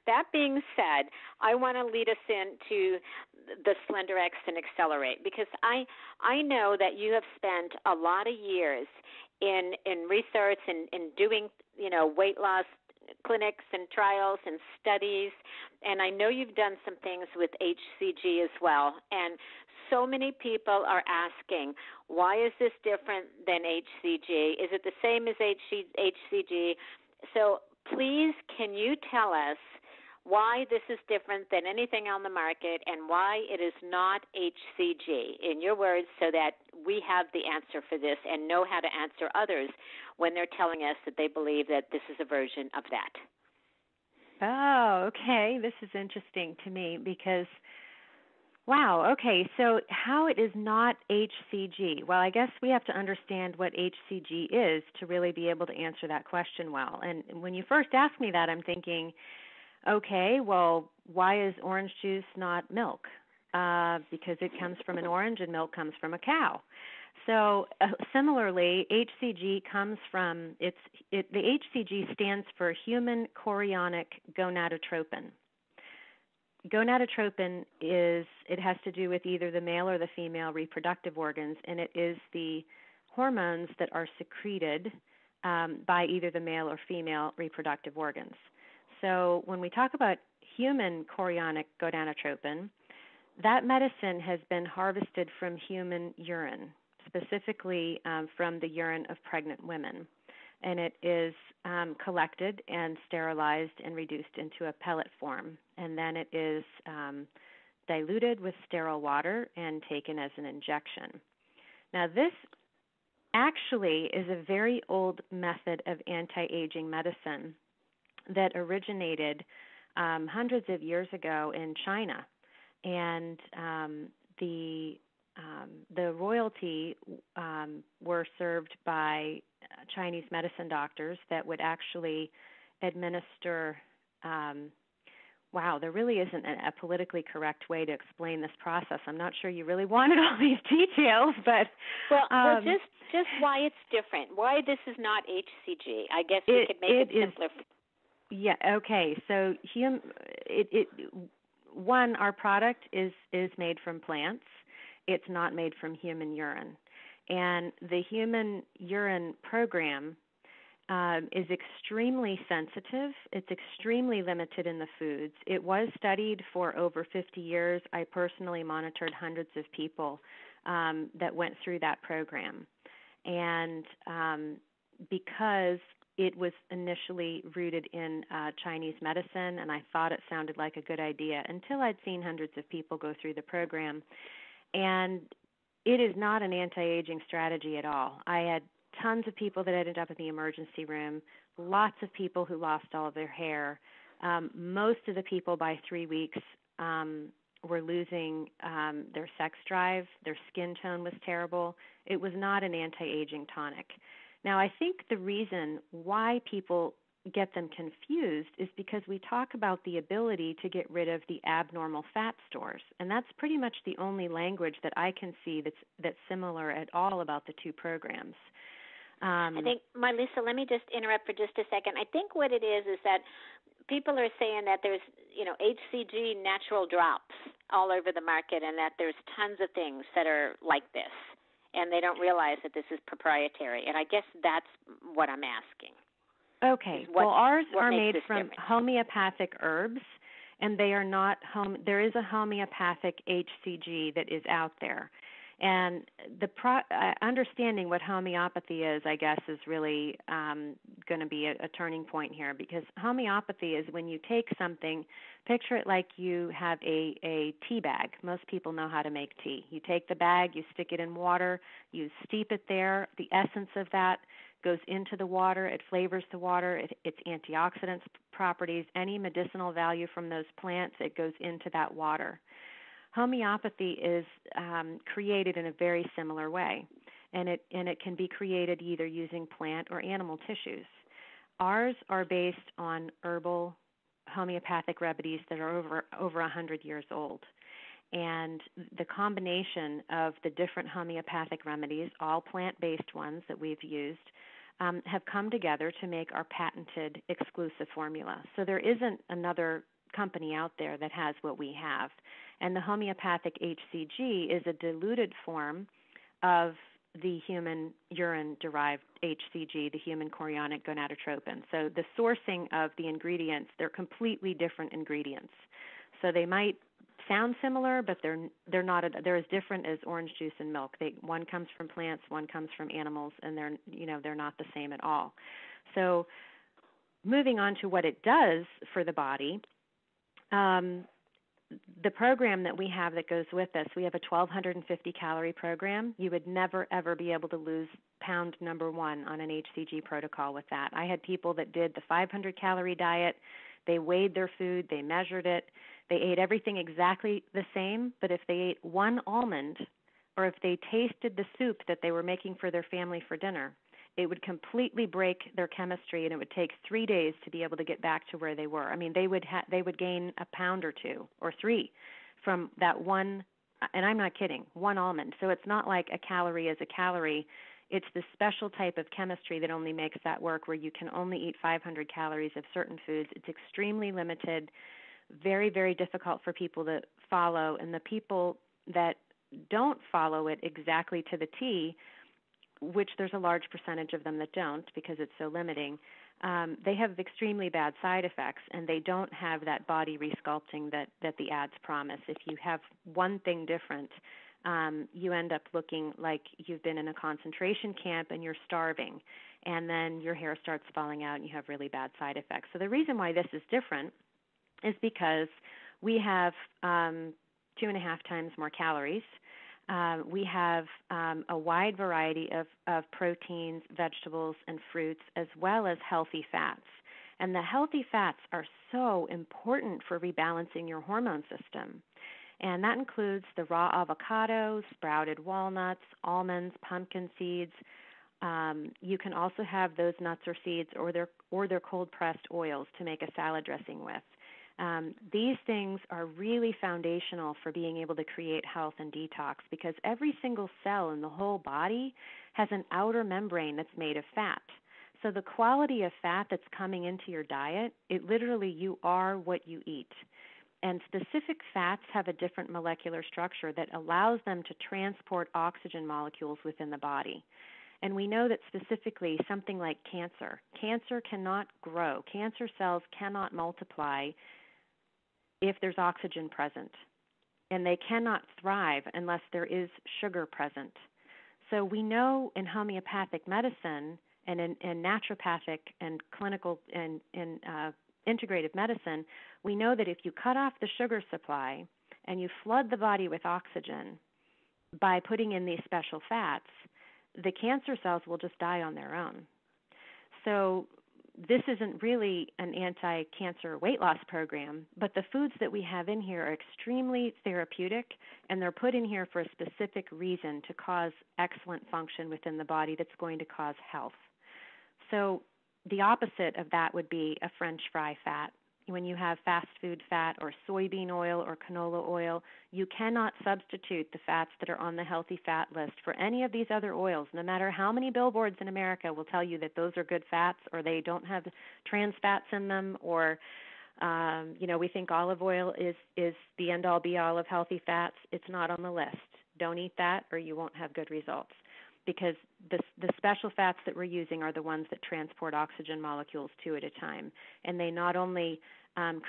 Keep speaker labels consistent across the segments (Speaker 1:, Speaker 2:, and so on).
Speaker 1: that being said, I want to lead us into the Slender X and Xceler8, because I know that you have spent a lot of years in research and in doing, weight loss clinics and trials and studies, and I know you've done some things with HCG as well. And so many people are asking, why is this different than HCG? Is it the same as HCG? So please, can you tell us why this is different than anything on the market and why it is not HCG, in your words, so that we have the answer for this and know how to answer others when they're telling us that they believe that this is a version of that.
Speaker 2: Oh, okay. This is interesting to me because, wow, okay, so how it is not HCG? Well, I guess we have to understand what HCG is to really be able to answer that question well. And when you first asked me that, I'm thinking, okay, well, why is orange juice not milk? Because it comes from an orange and milk comes from a cow. So similarly, HCG comes from, the HCG stands for human chorionic gonadotropin. Gonadotropin it has to do with either the male or the female reproductive organs, and it is the hormones that are secreted by either the male or female reproductive organs. So when we talk about human chorionic gonadotropin, that medicine has been harvested from human urine, specifically from the urine of pregnant women. And it is collected and sterilized and reduced into a pellet form. And then it is diluted with sterile water and taken as an injection. Now, this actually is a very old method of anti-aging medicine that originated hundreds of years ago in China. And the royalty were served by Chinese medicine doctors that would actually administer, wow, there really isn't a politically correct way to explain this process. I'm not sure you really wanted all these details, but...
Speaker 1: Well, just why it's different, why this is not HCG. I guess we could make it simpler.
Speaker 2: Yeah, okay. So one, our product is made from plants. It's not made from human urine. And the human urine program is extremely sensitive. It's extremely limited in the foods. It was studied for over 50 years. I personally monitored hundreds of people that went through that program. And because it was initially rooted in Chinese medicine, and I thought it sounded like a good idea until I'd seen hundreds of people go through the program. And it is not an anti-aging strategy at all. I had tons of people that ended up in the emergency room, lots of people who lost all of their hair. Most of the people by 3 weeks were losing their sex drive. Their skin tone was terrible. It was not an anti-aging tonic. Now, I think the reason why people get them confused is because we talk about the ability to get rid of the abnormal fat stores, and that's pretty much the only language that I can see that's similar at all about the two programs.
Speaker 1: I think, Marlisa, let me just interrupt for just a second. I think what it is that people are saying that there's, HCG natural drops all over the market and that there's tons of things that are like this, and they don't realize that this is proprietary. And I guess that's what I'm asking.
Speaker 2: Okay. Well, ours are made from homeopathic herbs, and they are not there is a homeopathic HCG that is out there. And the understanding what homeopathy is, I guess, is really going to be a turning point here, because homeopathy is when you take something, picture it like you have a tea bag. Most people know how to make tea. You take the bag, you stick it in water, you steep it there. The essence of that goes into the water. It flavors the water. Its antioxidants properties, any medicinal value from those plants, it goes into that water. Homeopathy is created in a very similar way, and it can be created either using plant or animal tissues. Ours are based on herbal homeopathic remedies that are over 100 years old. And the combination of the different homeopathic remedies, all plant-based ones that we've used, have come together to make our patented exclusive formula. So there isn't another company out there that has what we have. And the homeopathic HCG is a diluted form of the human urine-derived HCG, the human chorionic gonadotropin. So the sourcing of the ingredients, they're completely different ingredients. So they might sound similar, but they're not. They're as different as orange juice and milk. One comes from plants, one comes from animals, and they're not the same at all. So moving on to what it does for the body, the program that we have that goes with this, we have a 1,250 calorie program. You would never, ever be able to lose pound number 1 on an HCG protocol with that. I had people that did the 500 calorie diet. They weighed their food, they measured it, they ate everything exactly the same, but if they ate one almond or if they tasted the soup that they were making for their family for dinner, it would completely break their chemistry, and it would take 3 days to be able to get back to where they were. I mean, they would gain a pound or 2 or 3 from that one, and I'm not kidding, one almond. So it's not like a calorie is a calorie. It's the special type of chemistry that only makes that work, where you can only eat 500 calories of certain foods. It's extremely limited, very, very difficult for people to follow, and the people that don't follow it exactly to the T, which there's a large percentage of them that don't because it's so limiting, they have extremely bad side effects, and they don't have that body resculpting that the ads promise. If you have one thing different, you end up looking like you've been in a concentration camp and you're starving, and then your hair starts falling out and you have really bad side effects. So the reason why this is different is because we have 2.5 times more calories. We have a wide variety of proteins, vegetables, and fruits, as well as healthy fats. And the healthy fats are so important for rebalancing your hormone system. And that includes the raw avocado, sprouted walnuts, almonds, pumpkin seeds. You can also have those nuts or seeds or their cold-pressed oils to make a salad dressing with. These things are really foundational for being able to create health and detox, because every single cell in the whole body has an outer membrane that's made of fat. So the quality of fat that's coming into your diet, it literally, you are what you eat. And specific fats have a different molecular structure that allows them to transport oxygen molecules within the body. And we know that specifically something like cancer cannot grow. Cancer cells cannot multiply if there's oxygen present. And they cannot thrive unless there is sugar present. So we know in homeopathic medicine and in naturopathic and clinical and integrative medicine, we know that if you cut off the sugar supply and you flood the body with oxygen by putting in these special fats, the cancer cells will just die on their own. So this isn't really an anti-cancer weight loss program, but the foods that we have in here are extremely therapeutic, and they're put in here for a specific reason to cause excellent function within the body that's going to cause health. So the opposite of that would be a French fry fat. When you have fast food fat or soybean oil or canola oil, you cannot substitute the fats that are on the healthy fat list for any of these other oils, no matter how many billboards in America will tell you that those are good fats or they don't have trans fats in them, or we think olive oil is the end-all be-all of healthy fats. It's not on the list. Don't eat that or you won't have good results, because the special fats that we're using are the ones that transport oxygen molecules 2 at a time. And they not only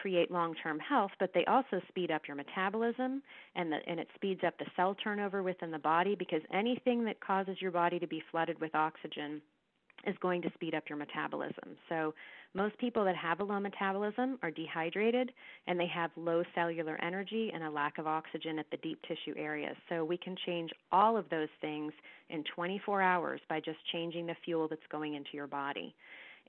Speaker 2: create long-term health, but they also speed up your metabolism, and it speeds up the cell turnover within the body, because anything that causes your body to be flooded with oxygen is going to speed up your metabolism. So most people that have a low metabolism are dehydrated, and they have low cellular energy and a lack of oxygen at the deep tissue areas. So we can change all of those things in 24 hours by just changing the fuel that's going into your body.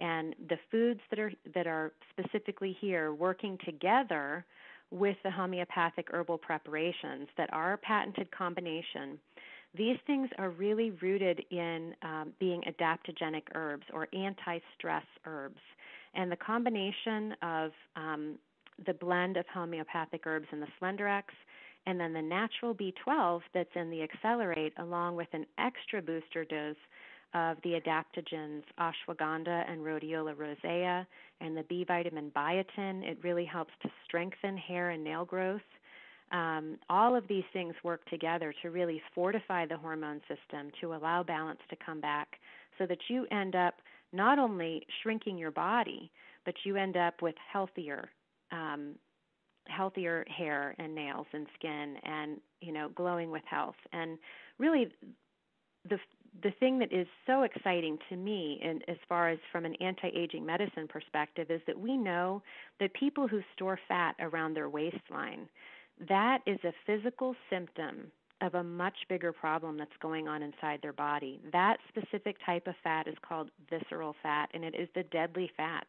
Speaker 2: And the foods that are specifically here working together with the homeopathic herbal preparations that are a patented combination, these things are really rooted in being adaptogenic herbs or anti-stress herbs. And the combination of the blend of homeopathic herbs in the Slender X, and then the natural B12 that's in the Xceler8, along with an extra booster dose of the adaptogens ashwagandha and rhodiola rosea, and the B vitamin biotin. It really helps to strengthen hair and nail growth. All of these things work together to really fortify the hormone system, to allow balance to come back, so that you end up not only shrinking your body, but you end up with healthier hair and nails and skin, and glowing with health. And really, the thing that is so exciting to me, and as far as from an anti-aging medicine perspective, is that we know that people who store fat around their waistline, that is a physical symptom of a much bigger problem that's going on inside their body. That specific type of fat is called visceral fat, and it is the deadly fat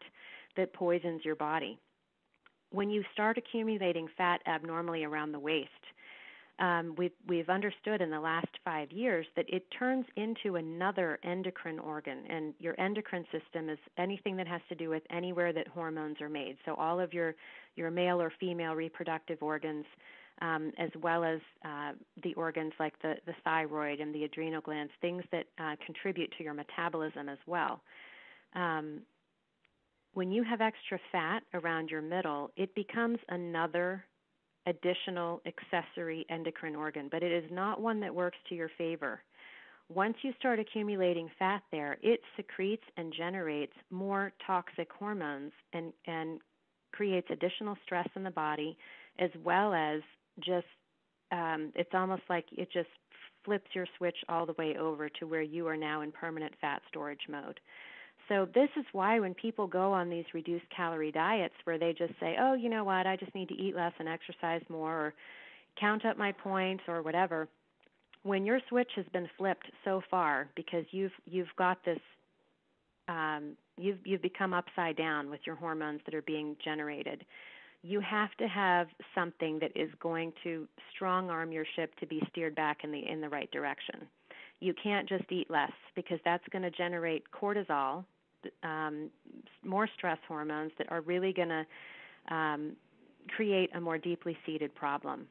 Speaker 2: that poisons your body. When you start accumulating fat abnormally around the waist, we've understood in the last 5 years that it turns into another endocrine organ, and your endocrine system is anything that has to do with anywhere that hormones are made. So all of your male or female reproductive organs, as well as the organs like the thyroid and the adrenal glands, things that contribute to your metabolism as well. When you have extra fat around your middle, it becomes another additional accessory endocrine organ, but it is not one that works to your favor. Once you start accumulating fat there, it secretes and generates more toxic hormones and creates additional stress in the body, as well as just it's almost like it just flips your switch all the way over to where you are now in permanent fat storage mode. So this is why when people go on these reduced calorie diets where they just say, oh, you know what, I just need to eat less and exercise more, or count up my points or whatever, when your switch has been flipped so far because you've got this, you've become upside down with your hormones that are being generated, you have to have something that is going to strong arm your ship to be steered back in the right direction. You can't just eat less, because that's going to generate cortisol, more stress hormones that are really going to create a more deeply seated problem.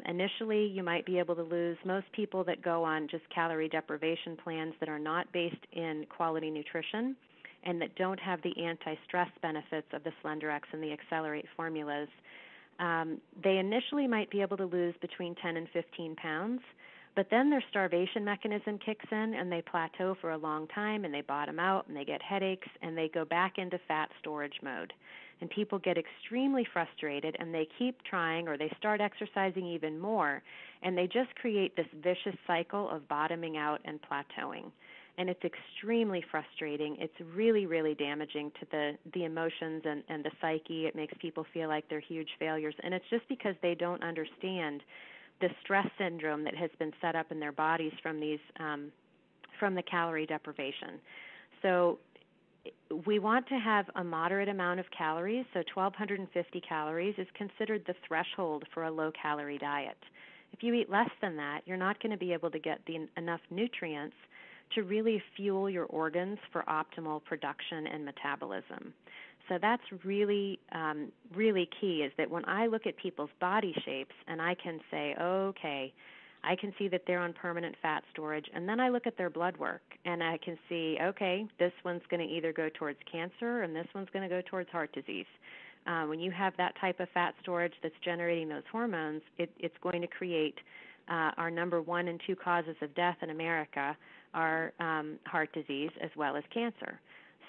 Speaker 2: Initially, you might be able to lose. Most people that go on just calorie deprivation plans that are not based in quality nutrition and that don't have the anti-stress benefits of the Slender X and the Xceler8 formulas, they initially might be able to lose between 10 and 15 pounds. But then their starvation mechanism kicks in, and they plateau for a long time, and they bottom out, and they get headaches, and they go back into fat storage mode. And people get extremely frustrated, and they keep trying, or they start exercising even more, and they just create this vicious cycle of bottoming out and plateauing. And it's extremely frustrating. It's really, really damaging to the emotions and the psyche. It makes people feel like they're huge failures, and it's just because they don't understand the stress syndrome that has been set up in their bodies from these from the calorie deprivation. So we want to have a moderate amount of calories. So 1,250 calories is considered the threshold for a low-calorie diet. If you eat less than that, you're not going to be able to get enough nutrients to really fuel your organs for optimal production and metabolism. So that's really, really key, is that when I look at people's body shapes and I can say, okay, I can see that they're on permanent fat storage, and then I look at their blood work and I can see, okay, this one's going to either go towards cancer and this one's going to go towards heart disease. When you have that type of fat storage that's generating those hormones, it's going to create our number 1 and 2 causes of death in America are heart disease as well as cancer.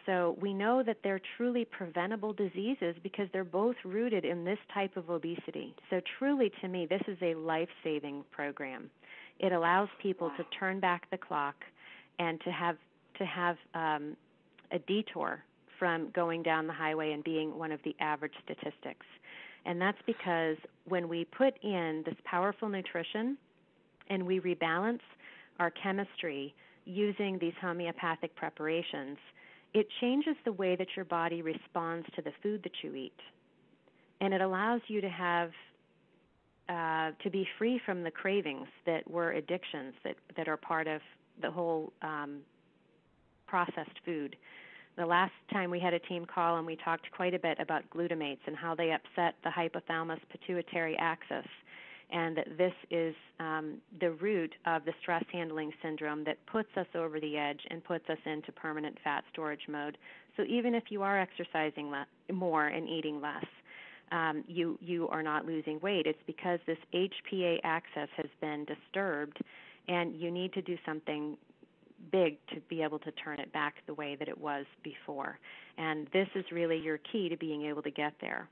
Speaker 2: So we know that they're truly preventable diseases because they're both rooted in this type of obesity. So truly, to me, this is a life-saving program. It allows people to turn back the clock and to have a detour from going down the highway and being one of the average statistics. And that's because when we put in this powerful nutrition and we rebalance our chemistry using these homeopathic preparations, it changes the way that your body responds to the food that you eat. And it allows you to have, to be free from the cravings that were addictions that are part of the whole processed food. The last time we had a team call and we talked quite a bit about glutamates and how they upset the hypothalamus pituitary axis. and that this is the root of the stress handling syndrome that puts us over the edge and puts us into permanent fat storage mode. So even if you are exercising more and eating less, you are not losing weight. It's because this HPA axis has been disturbed, and you need to do something big to be able to turn it back the way that it was before. And this is really your key to being able to get there.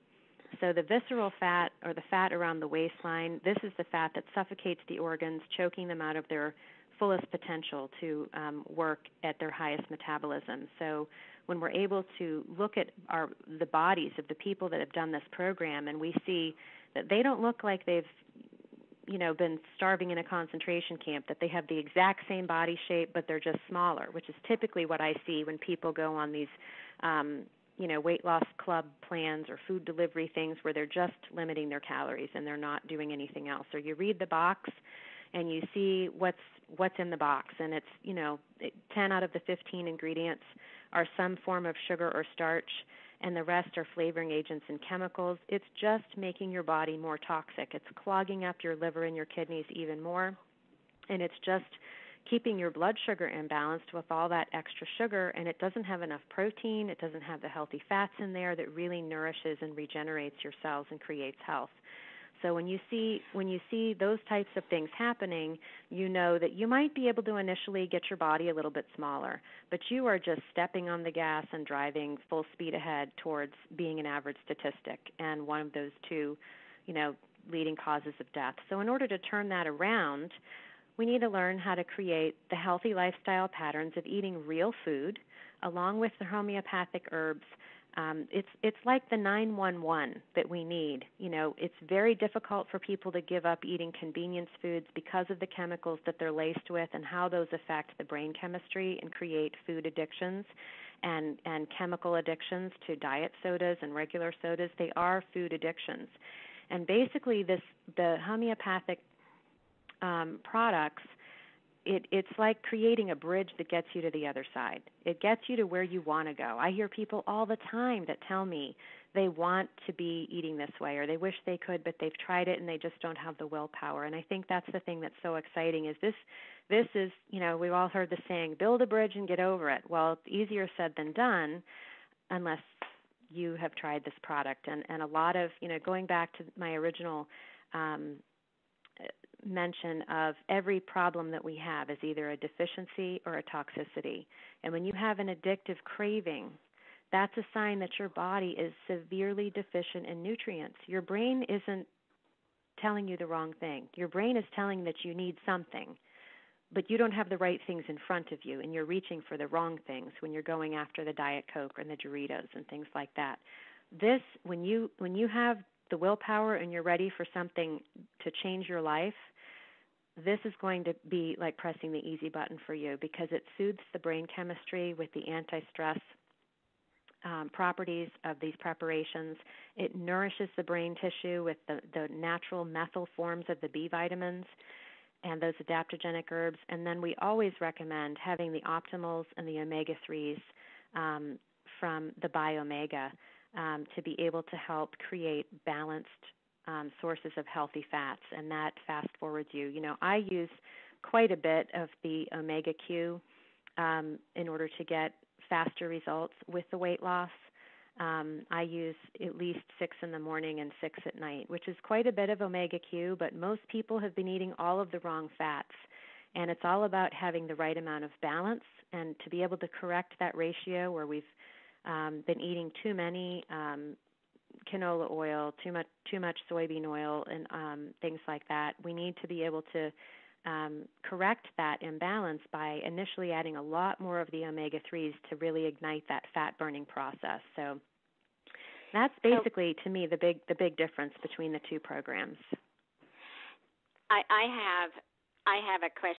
Speaker 2: So the visceral fat, or the fat around the waistline, this is the fat that suffocates the organs, choking them out of their fullest potential to work at their highest metabolism. So when we're able to look at the bodies of the people that have done this program, and we see that they don't look like they've been starving in a concentration camp, that they have the exact same body shape, but they're just smaller, which is typically what I see when people go on these weight loss club plans or food delivery things where they're just limiting their calories and they're not doing anything else. Or you read the box and you see what's in the box, and it's 10 out of the 15 ingredients are some form of sugar or starch, and the rest are flavoring agents and chemicals. It's just making your body more toxic. It's clogging up your liver and your kidneys even more, and it's just keeping your blood sugar imbalanced with all that extra sugar, and it doesn't have enough protein. It doesn't have the healthy fats in there that really nourishes and regenerates your cells and creates health. So when you see those types of things happening, you know that you might be able to initially get your body a little bit smaller, but you are just stepping on the gas and driving full speed ahead towards being an average statistic and one of those two, leading causes of death. So in order to turn that around, we need to learn how to create the healthy lifestyle patterns of eating real food along with the homeopathic herbs. It's like the 911 that we need. It's very difficult for people to give up eating convenience foods because of the chemicals that they're laced with and how those affect the brain chemistry and create food addictions and chemical addictions to diet sodas and regular sodas. They are food addictions. And basically the homeopathic products, it's like creating a bridge that gets you to the other side. It gets you to where you want to go. I hear people all the time that tell me they want to be eating this way, or they wish they could, but they've tried it and they just don't have the willpower. And I think that's the thing that's so exciting is this is, we've all heard the saying, build a bridge and get over it. Well, it's easier said than done unless you have tried this product. And a lot of, going back to my original mention of every problem that we have is either a deficiency or a toxicity. And when you have an addictive craving, that's a sign that your body is severely deficient in nutrients. Your brain isn't telling you the wrong thing. Your brain is telling that you need something, but you don't have the right things in front of you, and you're reaching for the wrong things when you're going after the Diet Coke and the Doritos and things like that. When you have the willpower and you're ready for something to change your life, this is going to be like pressing the easy button for you because it soothes the brain chemistry with the anti-stress properties of these preparations. It nourishes the brain tissue with the natural methyl forms of the B vitamins and those adaptogenic herbs. And then we always recommend having the optimals and the omega-3s from the Biomega to be able to help create balanced sources of healthy fats, and that fast forwards you. I use quite a bit of the Omega Q in order to get faster results with the weight loss. I use at least 6 in the morning and 6 at night, which is quite a bit of Omega Q, but most people have been eating all of the wrong fats. And it's all about having the right amount of balance and to be able to correct that ratio where we've been eating too many canola oil, too much soybean oil, and things like that. We need to be able to correct that imbalance by initially adding a lot more of the omega-3s to really ignite that fat-burning process. So that's basically, to me, the big difference between the two programs.
Speaker 1: I have a question.